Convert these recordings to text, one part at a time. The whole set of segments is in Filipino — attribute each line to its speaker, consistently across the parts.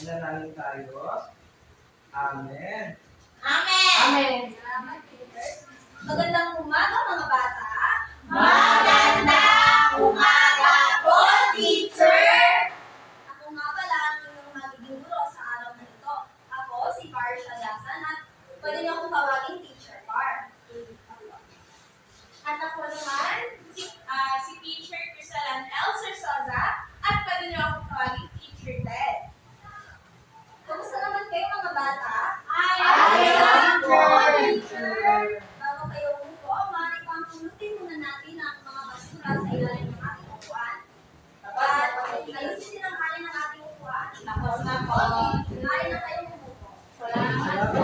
Speaker 1: Manalangin tayo. Amen.
Speaker 2: Amen!
Speaker 3: Amen.
Speaker 2: Magandang umaga mga bata.
Speaker 3: Magandang umaga po, teacher!
Speaker 2: Ako nga pala ang inyong magiging guro sa araw na ito. Ako si Par Shalasan at pwede niyo akong tawagin Teacher Par. At ako naman si Teacher Crisalan L. Cersoza at pwede niyo akong tawagin Teacher Ted. Kamusta naman kayo mga bata?
Speaker 3: Ayos po,
Speaker 2: teacher! Bago kayo umupo, maaari pang pulutin muna natin ang mga basura sa ilalim ng ating upuan. At ayusin din ang halin ng ating upuan. Tapos na po. Maaari na kayong umupo.
Speaker 3: Salamat po.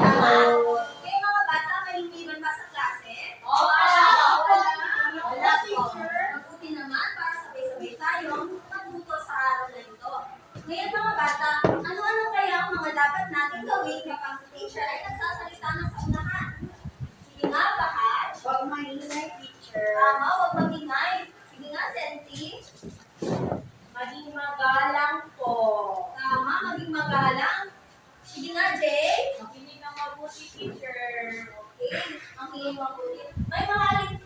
Speaker 2: Kayo mga bata, may liban ba sa klase?
Speaker 3: Wala, teacher.
Speaker 2: Mabuti naman para sabay-sabay tayong magbuto sa araw na ito. Ngayon mga bata, ano-ano kaya ang mga dapat natin gawin kapag si teacher ay nagsasalita na sa unahan? Sige nga, Bahad.
Speaker 3: Huwag maingay, teacher.
Speaker 2: Tama, huwag magingay. Sige nga, Senti.
Speaker 3: Maging magalang po.
Speaker 2: Tama, maging magalang. Sige nga, Jay.
Speaker 3: Makinig na mabuti, teacher.
Speaker 2: Okay, ang hingin mabuti. May mga alin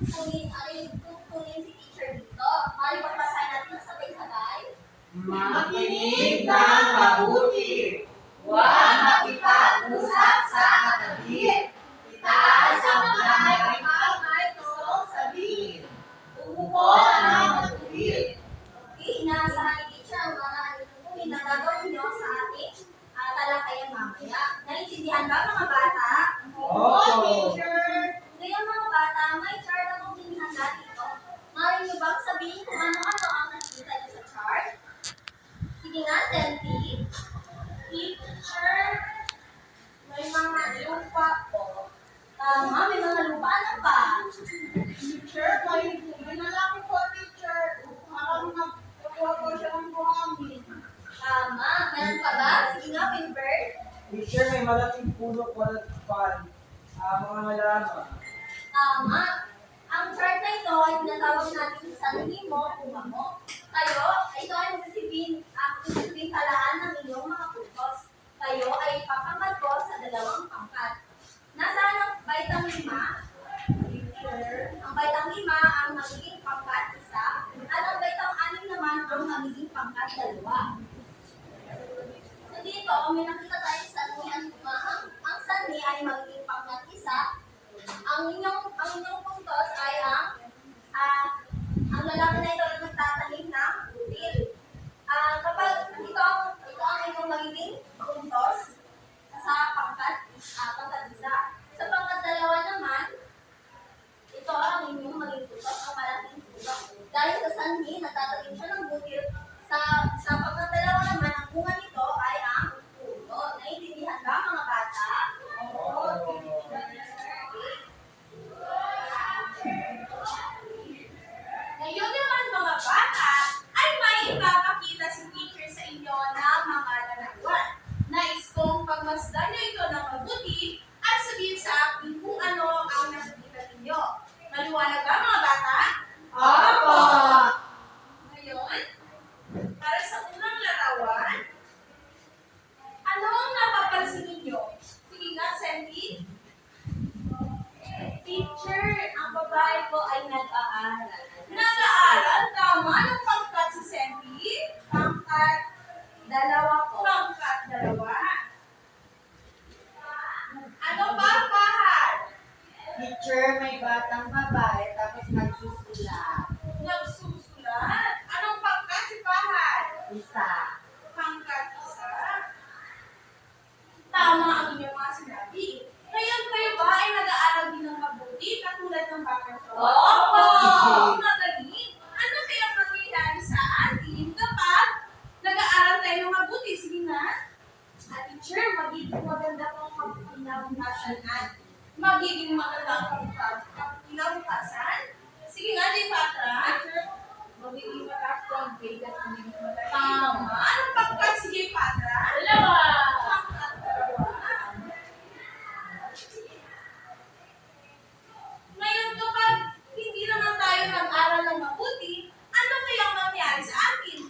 Speaker 2: si teacher dito. Mali pagpasahin natin ng sabay-sabay.
Speaker 3: Makinig na mabuti. Huwag makipag-usap sa katabi. Itaas ang kamay pag may gustong sabihin. Umupo na matuwid.
Speaker 2: Okay, inaasahan ni teacher ang mga alin na gagawin niyo sa ating talakayan mamaya. Naintindihan ba mga bata?
Speaker 1: Opo.
Speaker 2: Ngayon mga bata, may chart akong hinihanda dito. Maaari niyo bang sabihin kung ano-ano ang nakikita niyo sa chart? Sige nga, Senti.
Speaker 3: Teacher, may mga lupa po.
Speaker 2: Tama, may mga lupa. Ano pa?
Speaker 3: Teacher, may lalaki po, teacher. Parang nagkuha po siya ng buhangin.
Speaker 2: Tama. Meron pa ba? Sige nga, Wilbert.
Speaker 1: Teacher, may malaking puno po at pan. Mga halaman.
Speaker 2: Tama. Ang chart na ito ay tinatawag natin sanhi mo, umamo. Kayo, ito ay magsisilbing talaan ng inyong mga puntos. Kayo ay ipapangkat ko sa dalawang pangkat. Nasaan ang baitang 5? Ang baitang 5 ang magiging pangkat 1 at ang baitang 6 naman ang magiging pangkat 2. So dito, may nakita tayo sa ang sanhi ay magiging pangkat 1. Ang inyong puntos ay ang lalaki na ito ay magtatanim ng util. Kapag ito ang inyong magiging puntos sa pangkat 1. Sa pangkat 2 naman, ito ang inyong magiging puntos, ang malaking puno. Dahil sa sanhi, nagtatanim siya ng butil. Sa pangkat 2 naman, ang bunga nito ay ang puno. Naiintindihan ba mga bata?
Speaker 1: Opo.
Speaker 2: Ngayon naman mga bata, ay may ipapakita si teacher sa inyo na mga larawan. Nais kong pagmasdan niyo ito ng mabuti at sabihin sa akin kung ano ang nakikita ninyo. Maliwanag ba mga bata?
Speaker 3: Opo.
Speaker 2: Ngayon, para sa unang larawan, ano ang napapansin ninyo? Sige nga, Sandy. Teacher, ang babae ko ay nag-aaral. Nag-aaral? Tama. Anong pangkat si Sandy? Pangkat 2 po. Pangkat 2. Ano ba, Fahad?
Speaker 3: Teacher, may batang babae tapos nagsusulat.
Speaker 2: Nagsusulat? Anong pangkat si Fahad?
Speaker 3: Isa.
Speaker 2: Pangkat 1. Tama ang inyong mga sinabi. Ngayon kayo ba ay nag-aaral din ng mabuti katulad ng bata ko?
Speaker 3: Opo!
Speaker 2: Magaling! Ano kaya mangyayari sa atin kapag nag-aaral tayo ng mabuti? Sige nga. Teacher, magiging maganda pong kinabukasan natin. Magiging maganda ang kinabukasan? Sige nga, di Patra.
Speaker 3: Magiging mataas po ang grade at hindi mataas.
Speaker 2: Tama. Anong pangkat si J. Patra?
Speaker 3: 2.
Speaker 2: Pangkat 2. Ngayon kapag hindi naman tayo nag-aral ng mabuti, ano kaya mangyari sa atin?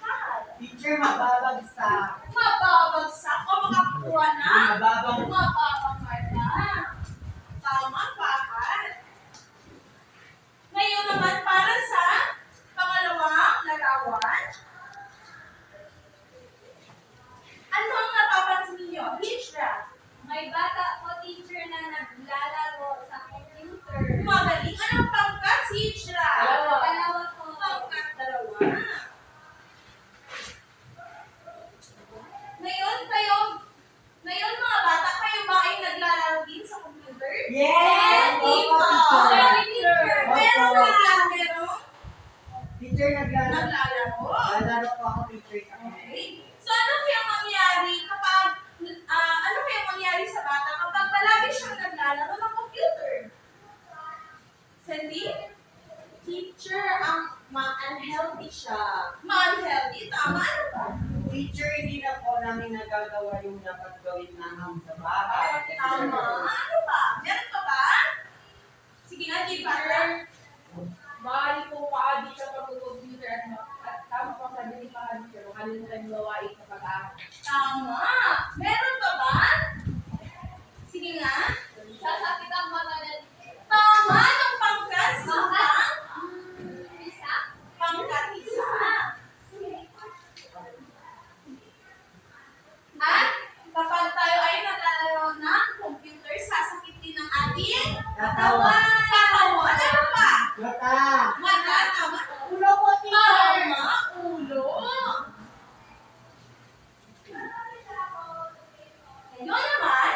Speaker 3: Teacher, mababagsak.
Speaker 2: Mababagsak o
Speaker 1: teacher, naglalaro.
Speaker 2: Naglalaro.
Speaker 1: Naglalaro po ako, teacher.
Speaker 2: Okay. So, ano kaya mangyari kapag, ano kaya mangyari sa bata kapag palagi siyang naglalaro ng computer? Sandy?
Speaker 3: Teacher, unhealthy siya.
Speaker 2: Ma-unhealthy. Tama ano ba?
Speaker 1: Teacher, hindi na po namin nagagawa yung dapat gawin namin sa bahay.
Speaker 2: Tama. Ano ba? Meron pa ba? Sige nga, teacher.
Speaker 4: Maaari po paadi sa pag-computer at tama pang sabi ni paadi siya, makalimutan yung gawain sa pag-aaral.
Speaker 2: Tama. Meron pa ba? Sige nga.
Speaker 3: Sasakit ang mata na
Speaker 2: Tama. Ng pangkat.
Speaker 3: Pangkat?
Speaker 2: Isa? Pangkat isa. At kapag tayo ay naglalaro ng computer, sasakit din ang ating
Speaker 1: Katawan.
Speaker 2: katawan. Ano pa?
Speaker 1: Mata.
Speaker 2: Mata. Tama.
Speaker 3: ulo po, teacher.
Speaker 2: Tama. Ulo. Ngayon naman,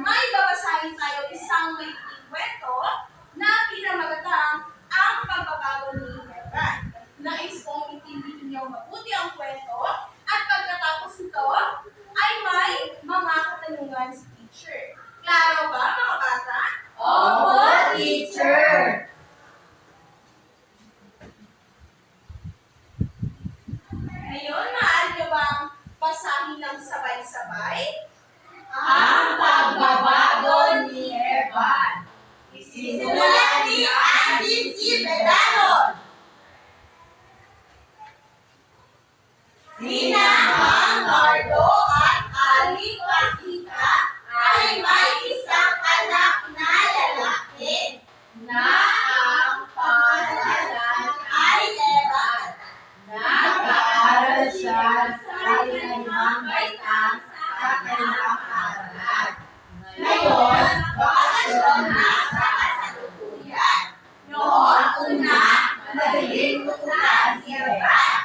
Speaker 2: may babasahin tayo isang maikling kwento na pinamagatang ang pagbabago ni Heaven. Nais kong intindihin niyo mabuti ang kwento at pagkatapos ito ay may mga katanungan si teacher. Klaro ba mga bata?
Speaker 1: Opo, teacher.
Speaker 2: Ngayon, maaari niyo bang basahin ng sabay-sabay?
Speaker 1: Ang pagbabago ni Evan.
Speaker 2: Sinulat ni Andy C. Bedano. Sina Mang Nardo at Ali Pasita ay may isang anak na lalaki na ang pangalan ay Evan.
Speaker 1: Nag-aaral siya sa limang baitang sa kanyang paaralan. Ngayon, bakasyon na sa kasalukuyan.
Speaker 2: Noong una,
Speaker 1: Madaling utusan si Evan.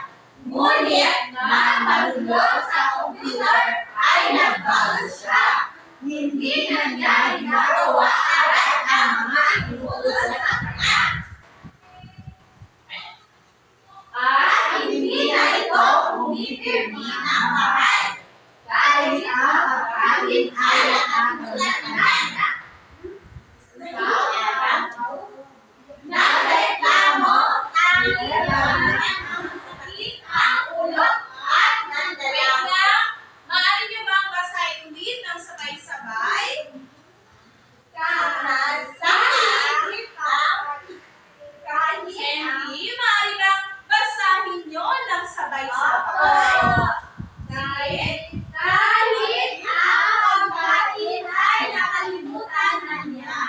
Speaker 2: ngunit nang marunong sa computer ay nagbago siya.
Speaker 1: Hindi na niya ginagawa agad ang mga inuutos sa kanya.
Speaker 2: At hindi na ito pumipirmi ng mahal.
Speaker 1: Kahit ang pagkain ay nakatulad
Speaker 2: Nagreklamo ang ilan ang sakit ang ulo at nandalaw. Maaari niyo bang basahin ulit ng sabay-sabay? Kahasakit ang Hindi, maaari bang basahin niyo ng sabay-sabay? Kahit ang pagkain ay nakalimutan na niya,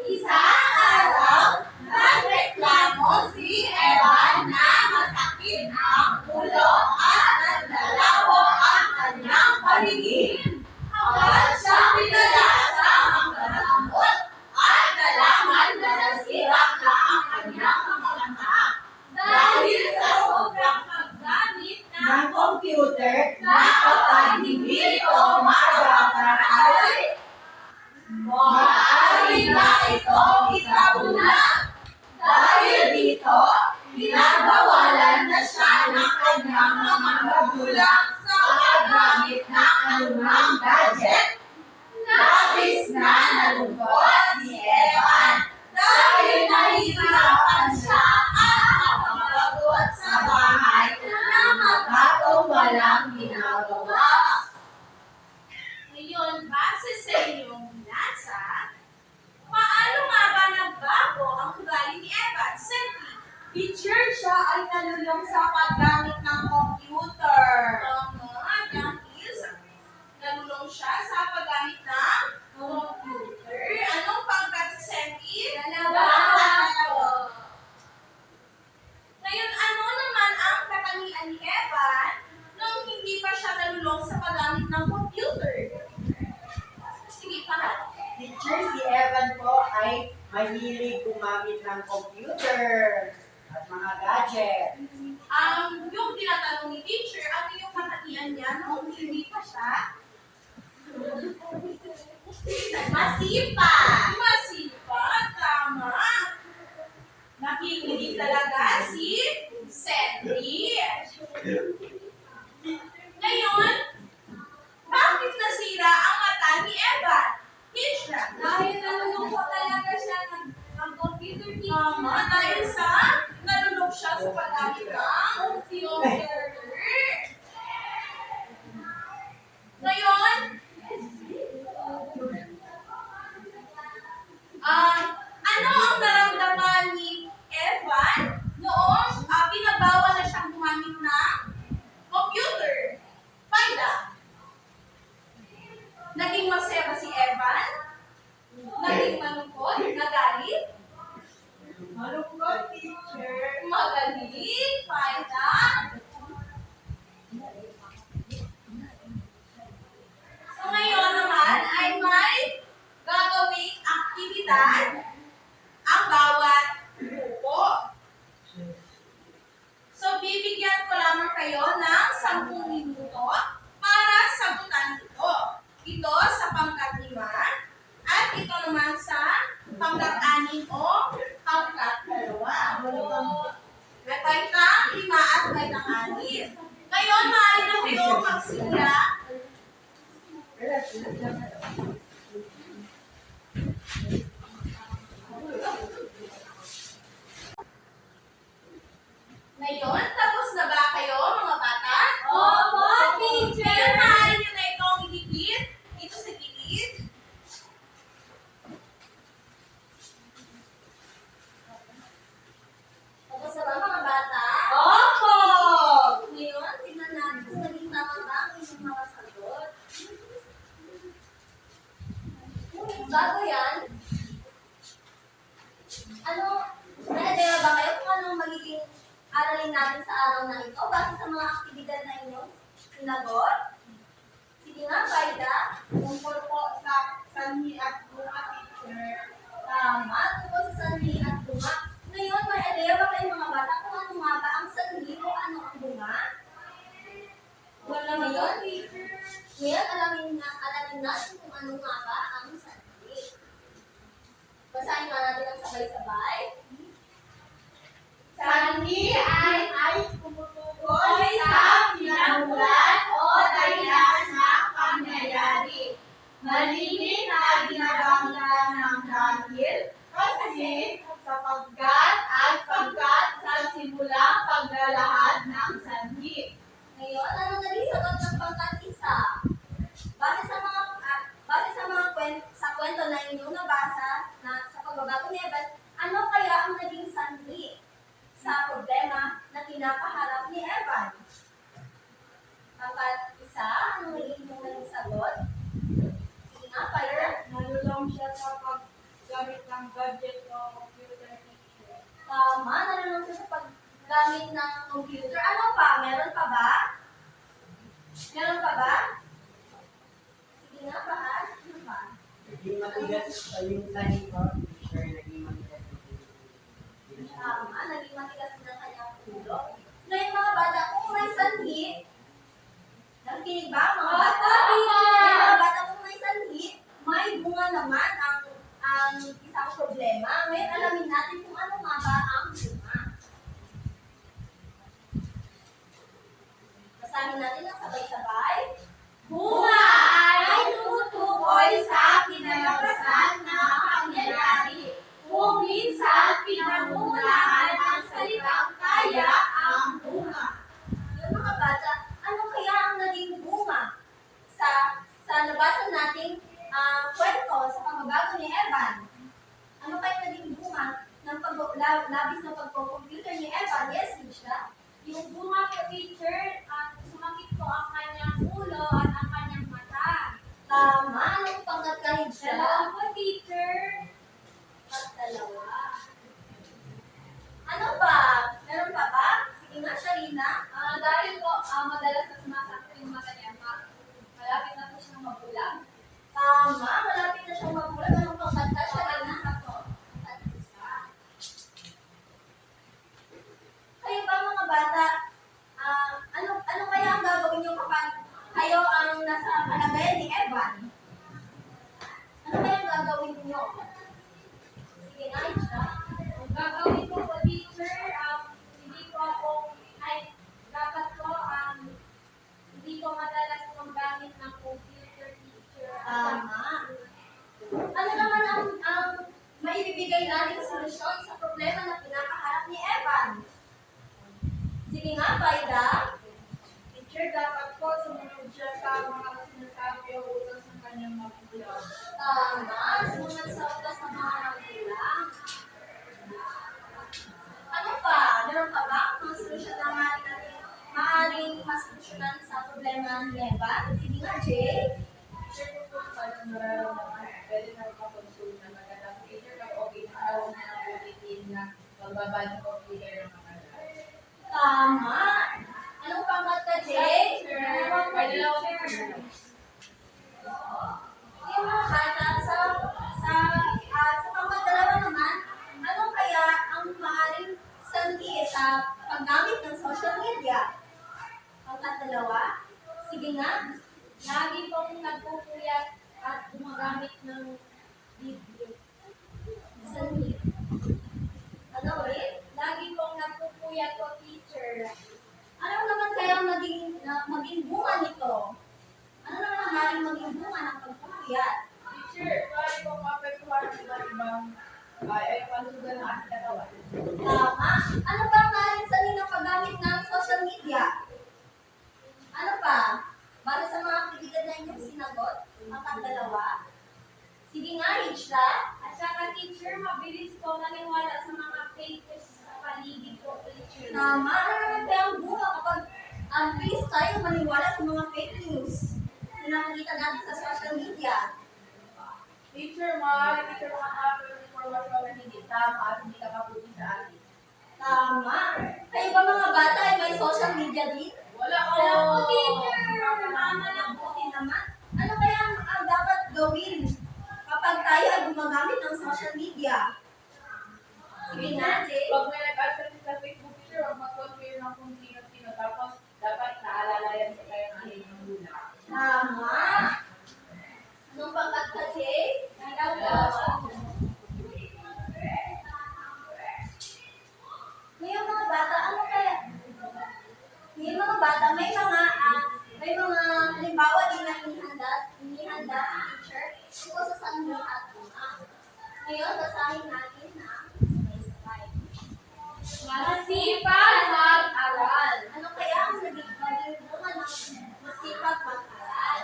Speaker 2: isang araw, nagreklamo si Evan na masakit ang ulo at nagdalawo ang kanyang paligid. At siya pinala sa manggagamot at nalaman na nasira na ang kanyang mga mata. Dahil sa sobrang paggamit ng
Speaker 1: ng computer
Speaker 2: na kapag hindi ito magagamit, maaari na itong itabunan. Dahil dito, pinagbawalan na siya ng kanyang mga magulang sa paggamit ng anumang gadget. Labis na nalungkot si Evan dahil nahihirapan siya at mapapagod sa bahay na magkatong walang ginagawa. Ngayon, base sa inyong binasa, paano nga ba nagbago ang ugali ni Evan? Sandy,
Speaker 3: Teacher, siya ay nalulong sa paggamit ng computer.
Speaker 2: tama, dahil nalulong siya sa paggamit ng computer. Anong pangkat si Sandy? Dalawa. Ngayon, ano naman ang katangian ni Evan nung hindi pa siya nalulong sa paggamit ng computer? Sige, pangalan.
Speaker 1: Teacher, si Evan po ay mahilig gumamit ng computer at mga gadget.
Speaker 2: Yung tinatanong ni teacher, ano yung katangian niya nung hindi pa siya? Masipa. Masipa, tama. Nakikinig talaga si Sandy. Ngayon, bakit nasira ang mata ni Evan? Teacher. Dahil nalulungkot talaga siya ng computer teacher. Tama, dahil sa nalulog siya sa paggamit ng computer. Ngayon, ano ang naramdaman ni Evan noong pinabawal na siyang gumamit ng computer? Paida. Naging masaya ba si Evan? Naging malungkot? Nagalit?
Speaker 3: Malungkot, teacher.
Speaker 2: Magaling? Paida? So ngayon naman ay may gagawing aktibidad ang bawat grupo. So bibigyan ko lamang kayo ng 10 minuto para sagutan ito. Ito sa pangkat 5 at ito naman sa pangkat 6 o pangkat 2. May pangkat 5 at pangkat 6. Ngayon, maaari na kayo magsimula. Ngayon, tapos na ba kayo, mga bata?
Speaker 3: Opo, teacher.
Speaker 2: Ngayon, maaari nyo na itong idikit dito sa gilid. Tapos na ba, mga bata?
Speaker 3: Opo.
Speaker 2: Ngayon, tingnan natin kung naging tama ba ang inyong mga sagot. Bago yan, may idea ba kayo kung anong magiging aralin natin sa araw na ito base sa mga aktibidad na inyong sinagot? Sige nga, Paida.
Speaker 3: Tungkol po sa sanhi at bunga, teacher.
Speaker 2: Tama, tungkol sa sanhi at bunga. Ngayon, may idea ba kayo mga bata kung ano nga ba ang sanhi o ano ang bunga? Wala ngayon, ngayon alamin natin kung ano nga ba ang sanhi. Basahin nga natin ang sabay-sabay.
Speaker 3: Sanhi ay tumutukoy sa pinagmulan o dahilan ng pangyayari. Malinis na ginagamit ng dahil kasi sapagkat at pagkat sa simulang paglalahad ng sanhi.
Speaker 2: Ngayon, ano naging sagot ng pangkat 1? Sa kwento na inyong nabasa na sa pagbabago ni Evan, ano kaya ang naging sanhi sa problema na kinapaharap ni Evan? Pangkat 1, ano naging sagot? Sige nga, Fire.
Speaker 3: Nalulong siya sa paggamit ng gadget o computer, teacher.
Speaker 2: Tama, nalulung siya sa paggamit ng computer. Ano pa? Meron pa ba? Meron pa ba? Sige nga, Bahal. Ano pa?
Speaker 1: Naging matigas yung sanhi ko, teacher, naging matigas yung
Speaker 2: Tama, naging matigas ng kanyang ulo. Ngayon mga bata, kung may sanhi, nakikinig ba mga bata? Ngayon mga bata, kung may sanhi, may bunga naman ang isang problema. Ngayon alamin natin kung ano nga ba ang bunga. Basahin natin ang sabay-sabay.
Speaker 3: Bunga ay tumutukoy sa kinalabasan ng pangyayari. Kung minsan pinangungunahan ang salitang kaya ang bunga.
Speaker 2: Yung mga bata, ano kaya ang naging bunga sa nabasa nating kwento sa pagbabago ni Evan? Ano kaya naging bunga ng labis na pagko-computer ni Evan? Yes, Misha?
Speaker 4: Yung bunga po, teacher, sumakit po ang kanyang ulo at ang kanyang mata.
Speaker 2: Tama, anong pangkat kahit siya?
Speaker 4: Dalawa po, teacher.
Speaker 2: At 2. Ano ba? Meron pa ba? Sige nga, Sharina.
Speaker 4: Dahil po, madalas na sumasakit yung mata niya, malapit na po siyang mabulag.
Speaker 2: Tama, malapit na siyang magulat. Anong pangkat ka, Sharina? At 1. Kayo ba mga bata, ano kaya ang gagawin niyo kapag kayo ang nasa kalagayan ni Evan? Ano kaya ang gagawin niyo? Sige nga, Isha.
Speaker 4: Ang gagawin ko po,
Speaker 2: Tama, sumunod sa utos ng mga magulang. Ano pa? Meron pa ba? Mga solusyon na maaaring masolusyonan sa problema ni Eva? Sige nga, Jay.
Speaker 4: Teacher ko po paano nararamdaman, pwede na magpa-consult na magandang teacher pag okay na tawag na ng ulitin na magbabad ng computer ng mga
Speaker 2: Tama. Anong pangkat ka, Jay?
Speaker 4: Pwede lang ako teacher.
Speaker 2: Yung mga bata sa pangkat-dalawa naman, ano kaya ang maaaring sanhi sa paggamit ng social media? Pangkat-dalawa? Sige nga.
Speaker 5: Lagi pong nagpupuyat at gumagamit ng video.
Speaker 2: Sanhi. Ano ulit?
Speaker 5: Lagi pong nagpupuyat po, teacher.
Speaker 2: Ano naman kaya maging bunga nito? Ano naman ang maaaring maging bunga ng pagpupuyat?
Speaker 4: Teacher, pwede po maapektuhan ng iba't ibang ay pansugan ng ating katawan.
Speaker 2: Tama. Ano ba ang maaaring sanhi ng paggamit ng social media? Ano pa? Bale sa mga aktibidad na inyong sinagot, ang dalawa. Sige nga, Richla.
Speaker 5: At saka, teacher, mabilis po maniwala sa mga fake news sa paligid po, teacher.
Speaker 2: Tama. Ano naman kaya ang bunga kapag ang bilis tayo maniwala sa mga fake news na nakikita natin sa social media?
Speaker 4: Teacher, maaari teacher mga apel ng informasyon na hindi tama at hindi nakabuti sa atin.
Speaker 2: Tama. Kayo ba mga bata ay may social media din?
Speaker 4: Wala ko!
Speaker 2: Wala po, teacher. Tama lang po din naman. Ano kaya ang dapat gawin kapag tayo ay gumagamit ng social media? Sige nga, Jay.
Speaker 4: Pag may nag-access sa Facebook, teacher, huwag mag-confirm ng kung sino-sino. Tapos, dapat naalala yan sa kayo ng ating magulang.
Speaker 2: Tama. Anong pangkat ka, Jay? Ngayon mga bata, ano kaya? Ngayon mga bata, may mga halimbawa din na inihanda sa teacher tungkol sa sanhi at bunga. Ngayon, basahin natin na may slide.
Speaker 5: Masipag mag-aral.
Speaker 2: Ano kaya ang maging bunga ng masipag mag-aral?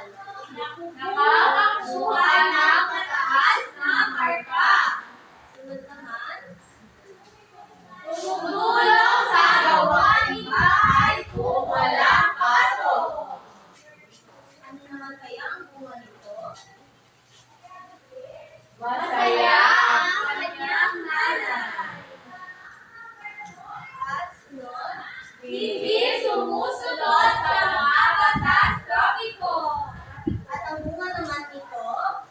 Speaker 5: Nakakakuha ng mataas na marka.
Speaker 2: Sunod naman.
Speaker 5: Tumutulong sa gawaing bahay kung walang pasok.
Speaker 2: Ano naman kaya ang bunga nito?
Speaker 5: Masaya ang kanyang nanay.
Speaker 2: At sunod.
Speaker 5: Hindi sumusunod sa mga batas trapiko.
Speaker 2: At ang bunga naman nito,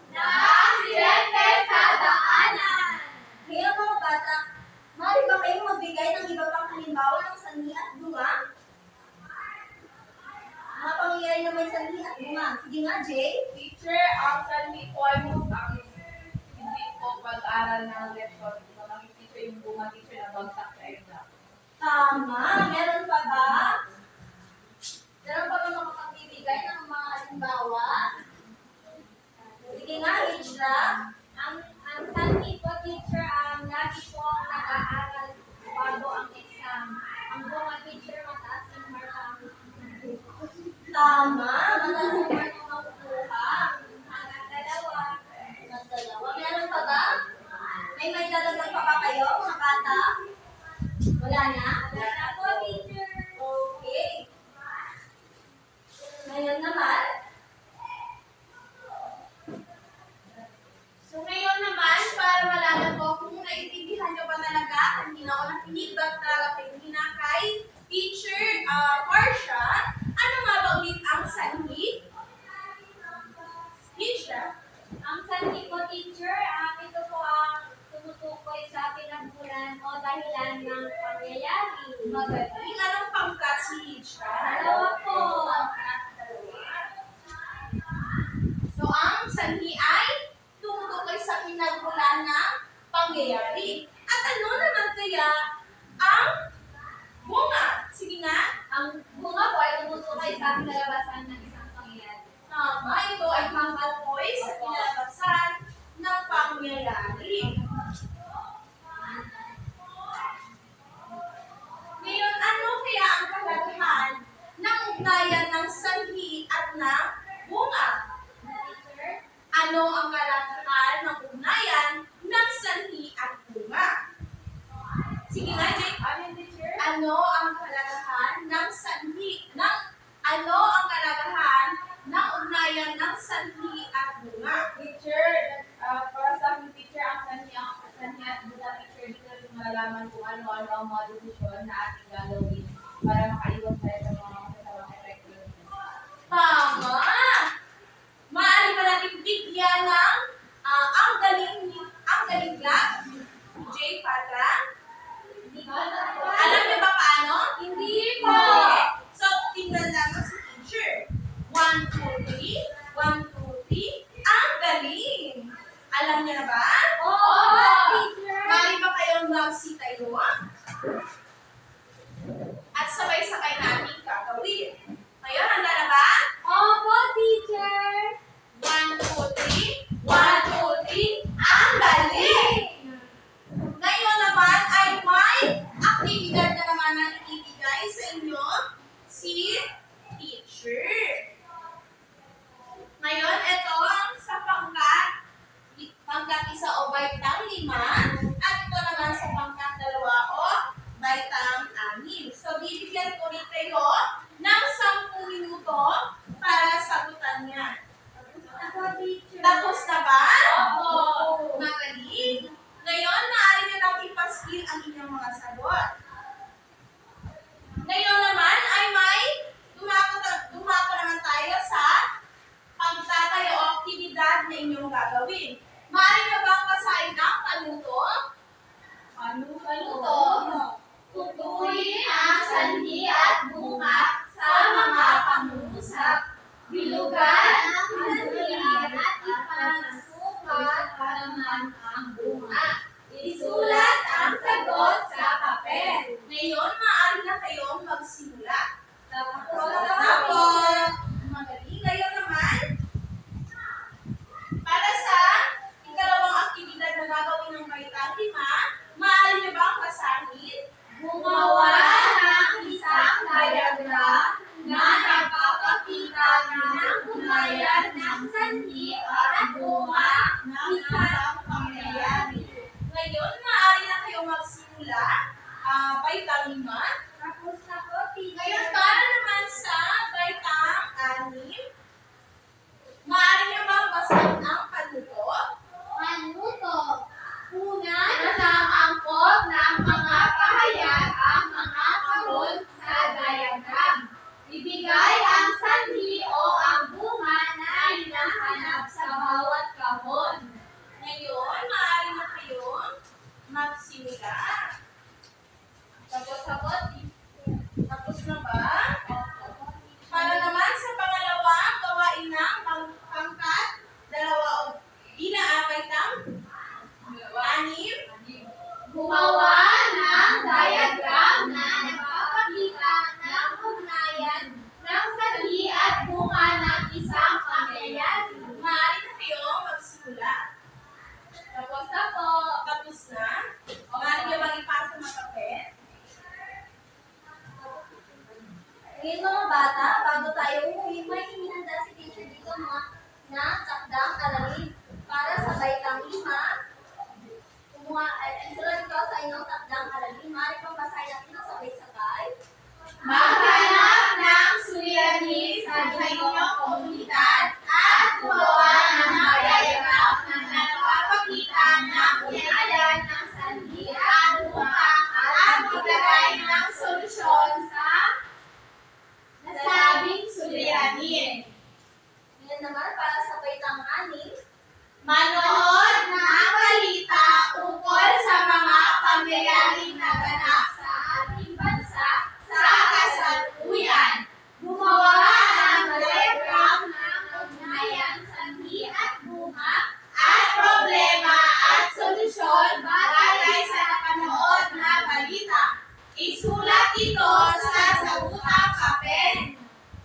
Speaker 5: Nakaaksidente sa daanan.
Speaker 2: ngayon mga bata, maaari ba kayong magbigay ng iba pang halimbawa ng sanhi at bunga? Mga pangyayari na may sanhi at bunga. Sige nga, Jay.
Speaker 4: Teacher, ang sanhi po ay ang hindi po pag-aral ng lesson. Maraming teacher yung bunga teacher na bagsak sa exam.
Speaker 2: Tama. Meron pa ba? Meron pa ba makapagbibigay ng mga halimbawa? Sige nga, Hijra.
Speaker 5: Ang sanhi po, teacher, ang lagi po nag-aaral bago ang exam. Ang bunga, teacher, mataas yung marka.
Speaker 2: Tama. Mataas ang marka makukuha.
Speaker 5: Ang dalawa,
Speaker 2: Dalawa. Meron pa ba? May dalagan pa ba kayo, mga bata? Wala na?
Speaker 5: wala na po, teacher.
Speaker 2: Okay. Ngayon naman,
Speaker 3: So ngayon naman, para malaman ko kung naiintindihan nyo ba talaga ang ginawa ng feedback talaga kay Teacher Marsha, ano nga ba ulit ang sanhi? Teacher.
Speaker 5: Ang sanhi po, teacher, ito po ang tumutukoy sa pinagmulan o dahilan ng pangyayari.
Speaker 3: Magaling. Anong pangkat si Teacher?
Speaker 5: Dalawa po.
Speaker 3: So ang sanhi ay tumutukoy sa pinagmulan ng pangyayari. At ano naman kaya ang bunga? Sige nga.
Speaker 5: Ang bunga po ay tumutukoy sa kinalabasan ng isang pangyayari.
Speaker 3: Tama, ito ay tumutukoy sa kinalabasan ng pangyayari. Ngayon, ano kaya ang kalagahan ng ugnayan ng sanhi at ng bunga?
Speaker 5: Teacher,
Speaker 3: Ano ano ang kahalagahan ng sanhi ano ang kahalagahan ng ugnayan ng sanhi at bunga?
Speaker 4: Teacher, para sa akin, teacher, ang sanhi at bunga, teacher, dito natin malalaman kung ano-ano ang mga desisyon na ating gagawin para makaiwas tayo sa mga kasamang epekto.
Speaker 3: Tama! Maaari pa natin bigyan ng ang galing lang. J. Patra? Alam niyo ba paano?
Speaker 5: Hindi po.
Speaker 3: So, tingnan lamang si teacher. 1, 2, 3. 1, 2, 3. Ang galing! Alam niyo na ba?
Speaker 5: Oo, teacher.
Speaker 3: Maaari ba kayong magsitayo? At sabay-sabay natin gagawin. Ngayon, handa na ba?
Speaker 5: Opo, teacher.
Speaker 3: 1, 2, 3. 1, 2, 3. Ang galing! Ngayon naman ay may aktibidad na naman ang ibigay sa inyo si teacher. Ngayon, ito ang sa pangkat 1 o baitang 5 at ito naman sa pangkat 2 o baitang 6. So, bibigyan ko rin kayo ng 10 minuto para sagutan yan.
Speaker 5: Ako, teacher.
Speaker 3: Tapos na ba?
Speaker 5: Opo.
Speaker 3: Magaling. Ngayon, maaari nyo nang ipaskil ang inyong mga sagot. Ngayon naman ay may dumako naman tayo sa pagtatayo o aktibidad na inyong gagawin. Maaari nyo bang basahin ang panuto?
Speaker 5: Panuto. Tutuyin ang sanhi at bunga sa mga pangungusap. Bilugan ang sanhi at ipangsukat naman ang bunga. Isulat ang sagot sa papel.
Speaker 3: Ngayon, maaari na kayong magsimula.
Speaker 5: Tapos,
Speaker 3: Magaling. Ngayon naman, para sa ikalawang aktibidad na gagawin ng baitang 5, maaari nyo bang basahin?
Speaker 5: gumawa ng isang diagram na nagpapakita ng ugnayan ng sanhi at bunga ng isang pangyayari.
Speaker 3: Ngayon, maaari na kayong magsimula. Baitang 5.
Speaker 5: Tapos na po,
Speaker 3: Ngayon, para naman sa baitang 6, maaari nyo bang basahin ang panuto?
Speaker 5: Panuto. Una, nakaangkop ng mga pahayag ang mga kahon sa diagram. Ibigay ang sanhi o ang bunga na hinahanap sa bawat kahon.
Speaker 3: Ngayon, maaari na kayong magsimula. Tapos na ba? Para naman sa pangalawang gawain ng pangkat 2 o baitang 6,
Speaker 5: Gumawa ng diagram na nagpapakita ng ugnayan ng sanhi at bunga ng isang pangyayari.
Speaker 3: maaari na kayong magsimula.
Speaker 5: Tapos na po.
Speaker 3: Tapos na? Maaari nyo bang ipasa ng papel?
Speaker 2: Ngayon mga bata, bago tayo umuwi, may hinihanda si teacher dito mga na takdang aralin para sa baitang 5. Isulat ko sa inyong takdang aralin. Maaari pang basahin natin ng sabay-sabay.
Speaker 5: Maghanap ng suliranin sa inyong komunidad at gumawa ng diagram na nagpapakita ng ugnayan ng sanhi at bunga at maglagay ng solusyon sa nasabing suliranin.
Speaker 2: Ngayon naman, para sa baitang 6,
Speaker 5: Manood ng balita ukol sa mga pangyayaring naganap sa ating bansa sa kasalukuyan. Gumawa ng diagram ng ugnayan, sanhi at bunga at problema at solusyon batay sa napanood na balita. Isulat ito sa sagutang papel.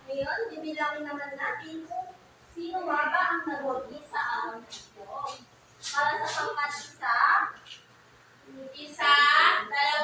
Speaker 2: ngayon, bibilangin naman natin kung sino nga ba ang nagwagi sa araw nito. Para sa pangkat 1,
Speaker 3: 1, 2,